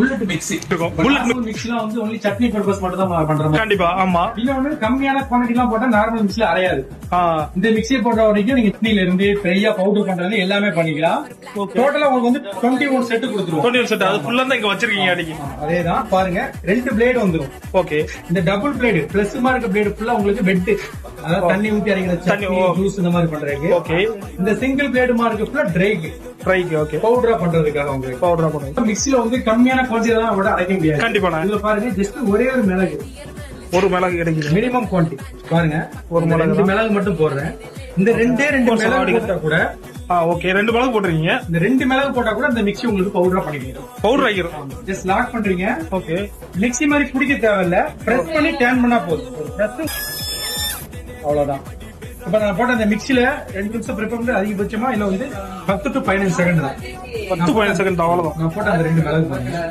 Bullet mixie இருக்கும். Bullet மிக்ஸிலாம் வந்து only chutney purpose மட்டும் தான் பண்றோம். கண்டிப்பா ஆமா. இன்னொன்னு கம்மியான குவான்டிட்டி எல்லாம் போட்டா நார்மல் மிக்ஸில அரையாது. இந்த மிக்ஸியை பொறுத்த வரைக்கும் நீங்க இட்லில இருந்து ட்ரையா பவுடர் பண்றது எல்லாமே பண்ணிக்கலாம். டோட்டலா உங்களுக்கு வந்து 21 செட் கொடுத்துருவோம். 21 செட் அது ஃபுல்லா தான் இங்க வச்சிருக்கீங்க அன்னைக்கு. அதேதான் பாருங்க, 2 பிளேடு வந்துரும். ஓகே. இந்த டபுள் பிளேடு பிளஸ் இருக்க பிளேடு ஃபுல்லா உங்களுக்கு வெட், அதாவது தண்ணி ஊத்தி அரைக்கிற சட்னி ஜூஸ் இந்த மாதிரி பண்றதுக்கு. ஓகே. இந்த சிங்கிள் பிளேடு மார்க்கு ஃபுல்லா ட்ரைக்கு ஓகே. பவுடரா பண்றதுக்காக உங்களுக்கு பவுடரா பண்ணுங்க. மிக்ஸில வந்து கம்மியான குவான்டிட்டி தான் விட அரைக்க முடியாது. கண்டிப்பா. இதுல பாருங்க ஜஸ்ட் ஒரே ஒரு மிளகு, ஒரு மிளகு கிடைக்குது. மினிமம் குவான்டிட்டி பாருங்க, ஒரு மிளகு 2 மிளகு மட்டும் போடுறேன். இந்த 2 மிளகு போட்டா கூட ஓகே 2 மிளகு போட்டுறீங்க. இந்த 2 மிளகு போட்டா கூட இந்த மிக்ஸி உங்களுக்கு பவுடரா பண்ணிக்கலாம். பவுடர் ஆகிரும். ஜஸ்ட் லாக் பண்றீங்க. ஓகே. மிக்ஸி மாதிரி பிடிக்க தேவையில்ல, பிரஸ் பண்ணி டர்ன் பண்ணா போதும். பிரஸ் அவ்வளவுதான். இப்ப நான் போட்ட அந்த மிக்ஸில 2 நிமிஷம் ப்ரிப்பேர் பண்ணி அதிகபட்சமா இல்ல வந்து 10 to 15 செகண்ட் தான். 10 to 15 செகண்ட் அவ்வளவுதான். நான் போட்ட அந்த 2 மிளகு பாருங்க.